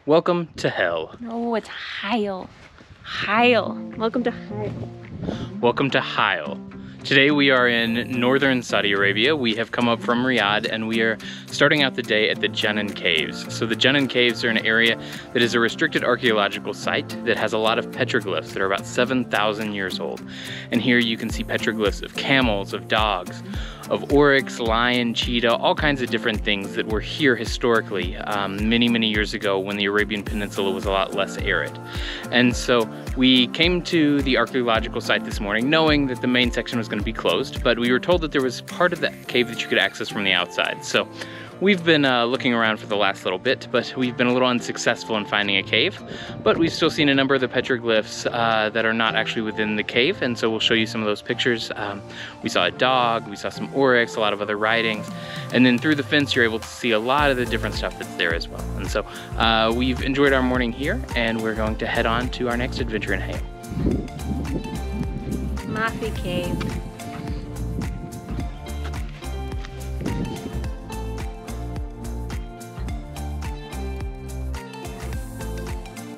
Welcome to hell. No, it's Ha'il. Ha'il. Welcome to Ha'il. Welcome to Ha'il. Today we are in northern Saudi Arabia. We have come up from Riyadh and we are starting out the day at the Janin Caves. So the Janin Caves are an area that is a restricted archaeological site that has a lot of petroglyphs that are about 7,000 years old. And here you can see petroglyphs of camels, of dogs, of oryx, lion, cheetah, all kinds of different things that were here historically many years ago when the Arabian Peninsula was a lot less arid. And so we came to the archaeological site this morning knowing that the main section was going to be closed, but we were told that there was part of that cave that you could access from the outside. So we've been looking around for the last little bit, but we've been a little unsuccessful in finding a cave. But we've still seen a number of the petroglyphs that are not actually within the cave, and so we'll show you some of those pictures. We saw a dog, we saw some oryx, a lot of other writings, and then through the fence you're able to see a lot of the different stuff that's there as well. And so we've enjoyed our morning here, and we're going to head on to our next adventure in Ha'il. Mafi Cave.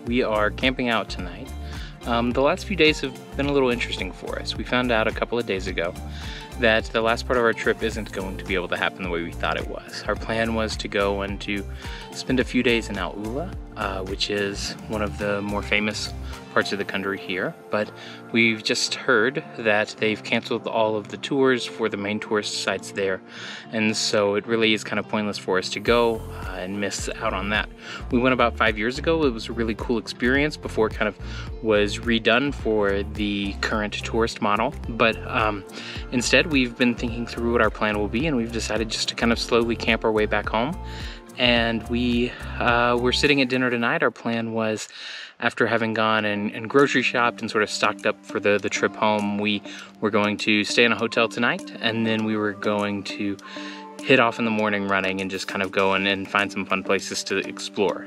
We are camping out tonight. The last few days have been a little interesting for us. We found out a couple of days ago that the last part of our trip isn't going to be able to happen the way we thought it was. Our plan was to go and to spend a few days in Al'ula, which is one of the more famous parts of the country here, but we've just heard that they've canceled all of the tours for the main tourist sites there, and so it really is kind of pointless for us to go and miss out on that. We went about 5 years ago. It was a really cool experience before it kind of was redone for the current tourist model, but instead we've been thinking through what our plan will be, and we've decided just to kind of slowly camp our way back home. And we were sitting at dinner tonight. Our plan was, after having gone and grocery shopped and sort of stocked up for the trip home, we were going to stay in a hotel tonight, and then we were going to hit off in the morning running and just kind of go in and find some fun places to explore.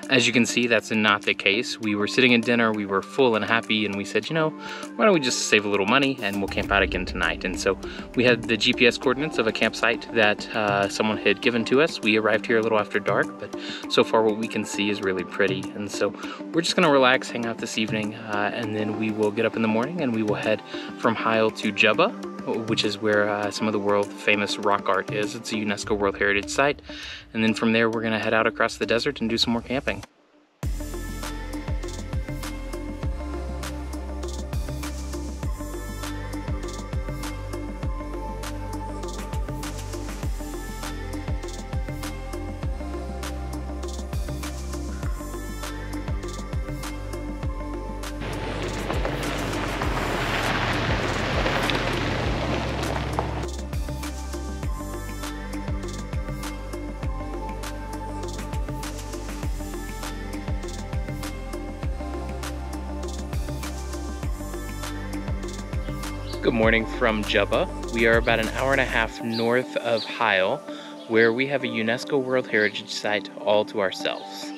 As you can see, that's not the case. We were sitting at dinner, we were full and happy, and we said, you know, why don't we just save a little money and we'll camp out again tonight. And so we had the GPS coordinates of a campsite that someone had given to us. We arrived here a little after dark, but so far what we can see is really pretty. And so we're just gonna relax, hang out this evening, and then we will get up in the morning and we will head from Ha'il to Jubbah, which is where some of the world famous rock art is. It's a UNESCO World Heritage Site. And then from there, we're gonna head out across the desert and do some more camping. Good morning from Jubbah. We are about an hour and a half north of Ha'il, where we have a UNESCO World Heritage Site all to ourselves.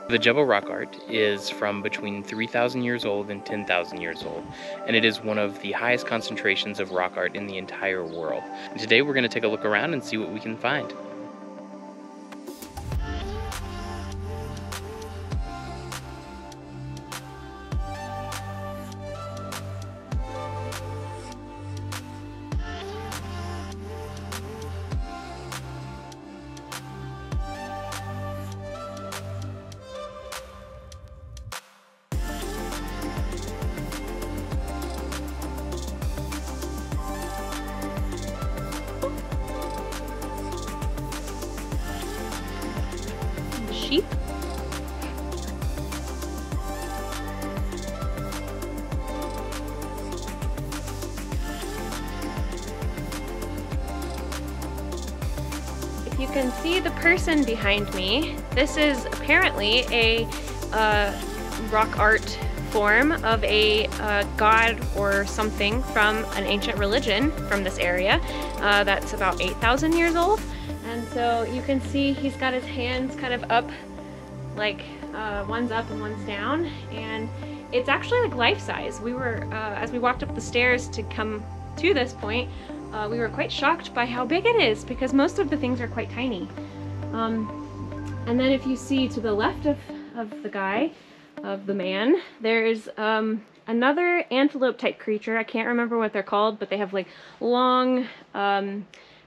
The Jubbah Rock Art is from between 3,000 years old and 10,000 years old, and it is one of the highest concentrations of rock art in the entire world. And today we're going to take a look around and see what we can find. Sheep. If you can see the person behind me, this is apparently a rock art form of a god or something from an ancient religion from this area that's about 8,000 years old. And so you can see he's got his hands kind of up, like one's up and one's down, and it's actually like life-size. We were, as we walked up the stairs to come to this point, we were quite shocked by how big it is, because most of the things are quite tiny. And then if you see to the left of the man, there's another antelope type creature. I can't remember what they're called, but they have like long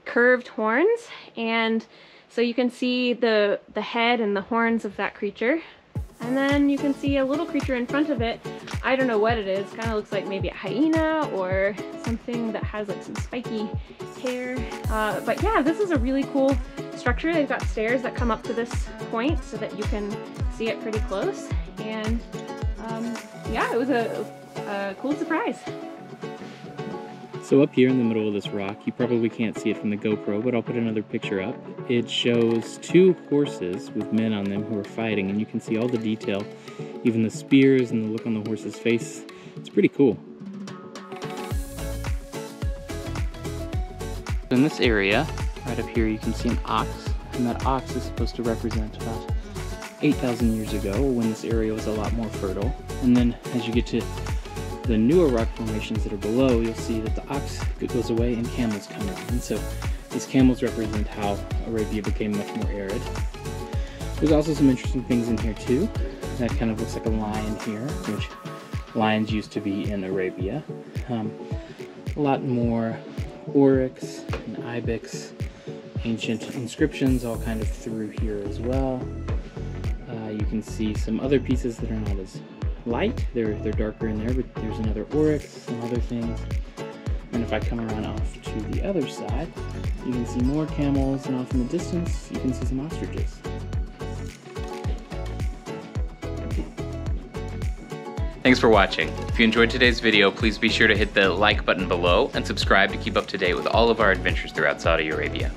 curved horns, and so you can see the head and the horns of that creature. And then you can see a little creature in front of it. I don't know what it is. Kind of looks like maybe a hyena or something that has like some spiky hair. But yeah, this is a really cool structure. They've got stairs that come up to this point so that you can see it pretty close. And yeah, it was a cool surprise. So up here in the middle of this rock, you probably can't see it from the GoPro, but I'll put another picture up. It shows two horses with men on them who are fighting, and you can see all the detail, even the spears and the look on the horse's face. It's pretty cool. In this area, right up here, you can see an ox, and that ox is supposed to represent about 8,000 years ago, when this area was a lot more fertile. And then as you get to the newer rock formations that are below, you'll see that the ox goes away and camels come in. And so these camels represent how Arabia became much more arid. There's also some interesting things in here too. That kind of looks like a lion here, which lions used to be in Arabia. A lot more oryx and ibex, ancient inscriptions all kind of through here as well. You can see some other pieces that are not as light, they're darker in there, but there's another oryx, some other things. And if I come around off to the other side, you can see more camels, and off in the distance you can see some ostriches. Thanks for watching. If you enjoyed today's video, please be sure to hit the like button below and subscribe to keep up to date with all of our adventures throughout Saudi Arabia.